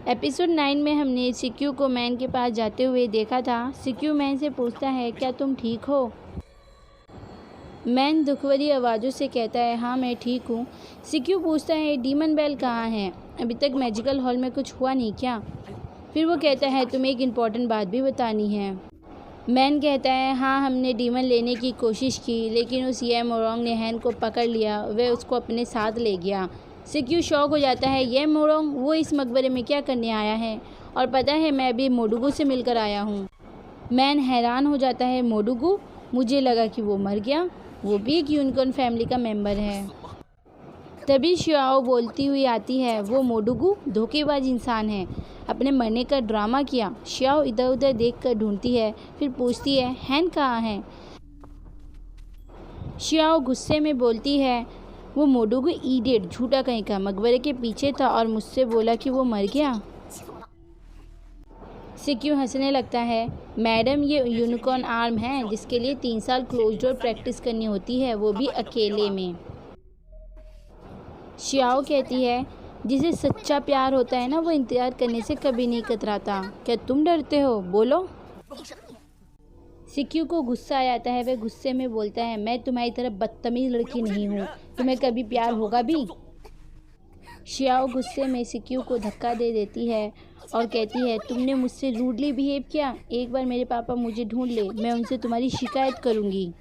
Episode 9 में हमने सिक्यू को मैन के पास जाते हुए देखा था। सिक्यू मैन से पूछता है, क्या तुम ठीक हो? मैन दुखभरी आवाज़ों से कहता है, हाँ मैं ठीक हूँ। सिक्यू पूछता है, डीमन बेल कहाँ है? अभी तक मैजिकल हॉल में कुछ हुआ नहीं क्या? फिर वो कहता है, तुम्हें एक इम्पॉर्टेंट बात भी बतानी है। मैन कहता है, हाँ हमने डीमन लेने की कोशिश की, लेकिन उस ये मोरोंग ने हैन को पकड़ लिया, वह उसको अपने साथ ले गया। सिक्यू शॉक हो जाता है, ये मोरोंग वो इस मकबरे में क्या करने आया है? और पता है मैं अभी मोडुगू से मिलकर आया हूँ। मैन हैरान हो जाता है, मोडुगू? मुझे लगा कि वो मर गया। वो भी एक यूनिकॉर्न फैमिली का मेंबर है। तभी शियाओ बोलती हुई आती है, वो मोडुगू धोखेबाज इंसान है, अपने मरने का ड्रामा किया। शियाओ इधर उधर देखकर ढूंढती है, फिर पूछती है, हैन कहाँ है? शियाओ गुस्से में बोलती है, वो मोडुगू इडियट झूठा कहीं का मकबरे के पीछे था और मुझसे बोला कि वो मर गया। सिक्यू हंसने लगता है, मैडम ये यूनिकॉर्न आर्म है जिसके लिए 3 साल क्लोज डोर प्रैक्टिस करनी होती है, वो भी अकेले में। शियाओ कहती है, जिसे सच्चा प्यार होता है ना, वो इंतजार करने से कभी नहीं कतराता। क्या तुम डरते हो? बोलो। सिक्यू को गुस्सा आ जाता है। वह गुस्से में बोलता है, मैं तुम्हारी तरह बदतमीज लड़की नहीं हूँ, तुम्हें कभी प्यार होगा भी? शियाओ गुस्से में सिक्यू को धक्का दे देती है और कहती है, तुमने मुझसे रूडली बिहेव किया। एक बार मेरे पापा मुझे ढूंढ ले, मैं उनसे तुम्हारी शिकायत करूँगी।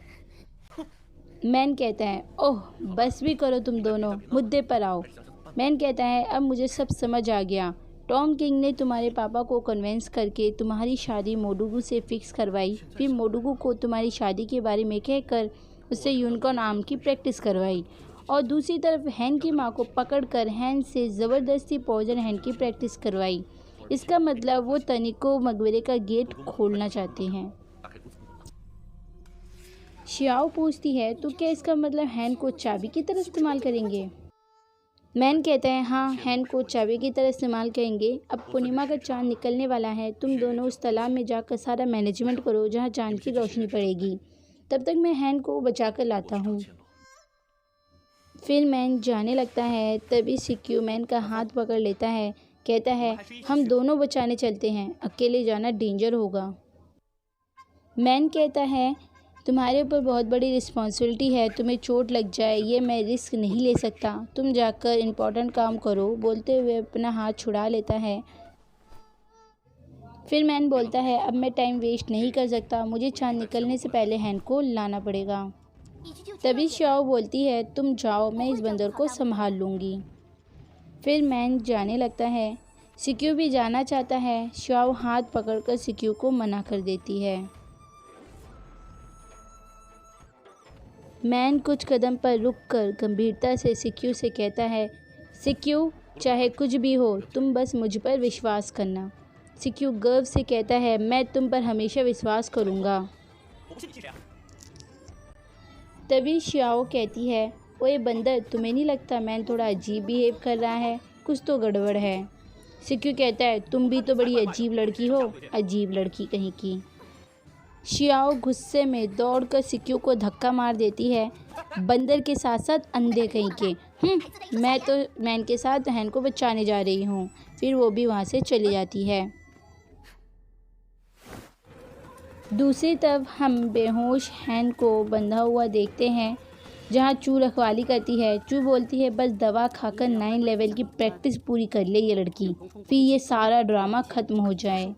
मैन कहता है, ओह बस भी करो तुम दोनों, मुद्दे पर आओ। मैन कहता है, अब मुझे सब समझ आ गया। टॉम किंग ने तुम्हारे पापा को कन्विंस करके तुम्हारी शादी मोडुगू से फिक्स करवाई, फिर मोडुगू को तुम्हारी शादी के बारे में कहकर उससे यूनिकॉर्न आर्म की प्रैक्टिस करवाई, और दूसरी तरफ हैन की माँ को पकड़कर हैन से ज़बरदस्ती पॉइजन हैन की प्रैक्टिस करवाई। इसका मतलब वो तनिको मकबरे का गेट खोलना चाहते हैं। शियाओ पूछती है, तो क्या इसका मतलब हैन को चाबी की तरह इस्तेमाल करेंगे? मैन कहते हैं, हाँ हैन को चाबी की तरह इस्तेमाल करेंगे। अब पूर्णिमा का चांद निकलने वाला है, तुम दोनों उस तालाब में जाकर सारा मैनेजमेंट करो जहाँ चांद की रोशनी पड़ेगी। तब तक मैं हैन को बचा कर लाता हूँ। फिर मैन जाने लगता है। तभी सिक्यू मैन का हाथ पकड़ लेता है, कहता है, हम दोनों बचाने चलते हैं, अकेले जाना डेंजर होगा। मैन कहता है, तुम्हारे ऊपर बहुत बड़ी रिस्पॉन्सिबिलिटी है, तुम्हें चोट लग जाए ये मैं रिस्क नहीं ले सकता, तुम जाकर इम्पोर्टेंट काम करो। बोलते हुए अपना हाथ छुड़ा लेता है। फिर मैन बोलता है, अब मैं टाइम वेस्ट नहीं कर सकता, मुझे चांद निकलने से पहले हैन को लाना पड़ेगा। तभी शियाओ बोलती है, तुम जाओ, मैं इस बंदर को संभाल लूँगी। फिर मैन जाने लगता है। सिक्यू भी जाना चाहता है। शियाओ हाथ पकड़कर सिक्यू को मना कर देती है। मैन कुछ कदम पर रुककर गंभीरता से सिक्यू से कहता है, सिक्यू चाहे कुछ भी हो तुम बस मुझ पर विश्वास करना। सिक्यू गर्व से कहता है, मैं तुम पर हमेशा विश्वास करूँगा। तभी शियाओ कहती है, ओए बंदर, तुम्हें नहीं लगता मैन थोड़ा अजीब बिहेव कर रहा है? कुछ तो गड़बड़ है। सिक्यू कहता है, तुम भी तो बड़ी अजीब लड़की हो, अजीब लड़की कहीं की। शियाओ गुस्से में दौड़कर सिक्यू को धक्का मार देती है, बंदर के साथ साथ अंधे कहीं के। मैं तो मैन के साथ हैन को बचाने जा रही हूँ। फिर वो भी वहाँ से चली जाती है। दूसरी तरफ हम बेहोश हैन को बंधा हुआ देखते हैं, जहाँ चू रखवाली करती है। चू बोलती है, बस दवा खाकर 9 लेवल की प्रैक्टिस पूरी कर ले ये लड़की, फिर ये सारा ड्रामा ख़त्म हो जाए।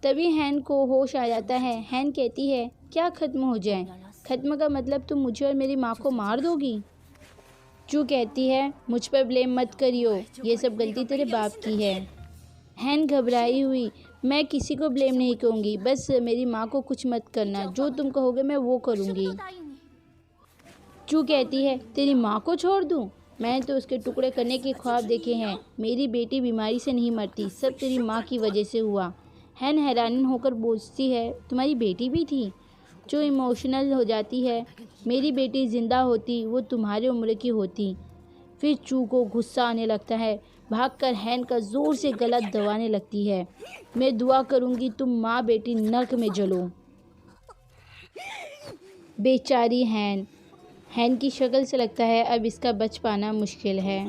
तभी हैन को होश आ जाता है। हैन कहती है, क्या ख़त्म हो जाए? ख़त्म का मतलब तुम मुझे और मेरी माँ को मार दोगी? चू कहती है, मुझ पर ब्लेम मत करियो, ये सब गलती तेरे बाप की है। हैन घबराई हुई, मैं किसी को ब्लेम नहीं करूँगी, बस मेरी माँ को कुछ मत करना, जो तुम कहोगे मैं वो करूँगी। चू कहती है, तेरी माँ को छोड़ दूँ? मैंने तो उसके टुकड़े करने के ख्वाब देखे हैं। मेरी बेटी बीमारी से नहीं मरती, सब तेरी माँ की वजह से हुआ। हैन हैरान होकर पूछती है, तुम्हारी बेटी भी थी? जो इमोशनल हो जाती है, मेरी बेटी ज़िंदा होती वो तुम्हारी उम्र की होती। फिर चू को गुस्सा आने लगता है, भागकर हैन का ज़ोर से गला दबाने लगती है। मैं दुआ करूँगी तुम माँ बेटी नर्क में जलो। बेचारी हैन। हैन की शक्ल से लगता है अब इसका बच पाना मुश्किल है।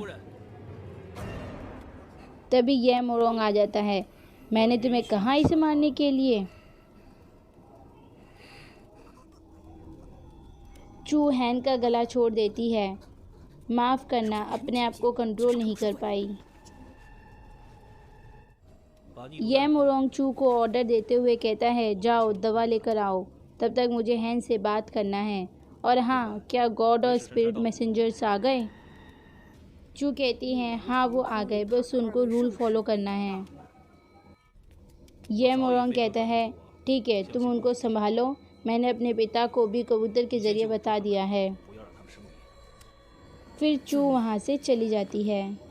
तभी ये मोरोंग आ जाता है। मैंने तुम्हें कहा इसे मारने के लिए। चू हैन का गला छोड़ देती है। माफ़ करना, अपने आप को कंट्रोल नहीं कर पाई। ये मोरोंग चू को ऑर्डर देते हुए कहता है, जाओ दवा लेकर आओ, तब तक मुझे हैन से बात करना है। और हाँ, क्या गॉड और स्पिरिट मैसेंजर्स आ गए? चू कहती है, हाँ वो आ गए, बस उनको रूल फॉलो करना है। ये मोरोंग कहता है, ठीक है, तुम उनको संभालो, मैंने अपने पिता को भी कबूतर के ज़रिए बता दिया है। फिर चू वहाँ से चली जाती है।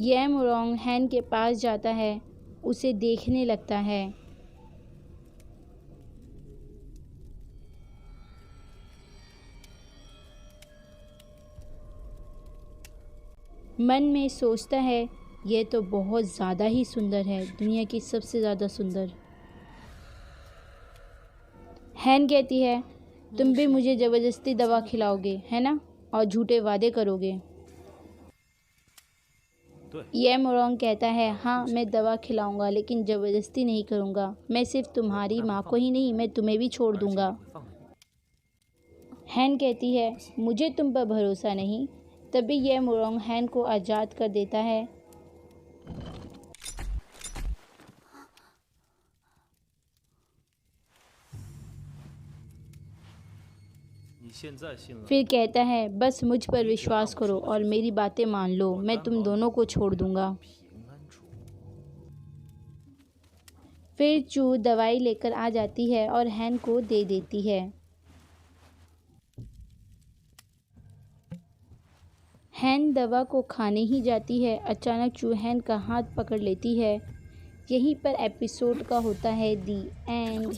ये मोरोंग हैन के पास जाता है, उसे देखने लगता है। मन में सोचता है, यह तो बहुत ज़्यादा ही सुंदर है, दुनिया की सबसे ज़्यादा सुंदर। हैन कहती है, तुम भी मुझे ज़बरदस्ती दवा खिलाओगे, है ना, और झूठे वादे करोगे। यह मोरोंग कहता है, हाँ मैं दवा खिलाऊंगा, लेकिन ज़बरदस्ती नहीं करूँगा। मैं सिर्फ तुम्हारी माँ को ही नहीं, मैं तुम्हें भी छोड़ दूँगा। हैन कहती है, मुझे तुम पर भरोसा नहीं। तभी यह मोरोंग हैन को आज़ाद कर देता है। फिर कहता है, बस मुझ पर विश्वास करो और मेरी बातें मान लो, मैं तुम दोनों को छोड़ दूंगा। फिर चू दवाई लेकर आ जाती है और हैन को दे देती है। हैन दवा को खाने ही जाती है, अचानक चू हैन का हाथ पकड़ लेती है। यहीं पर एपिसोड का होता है दी एंड।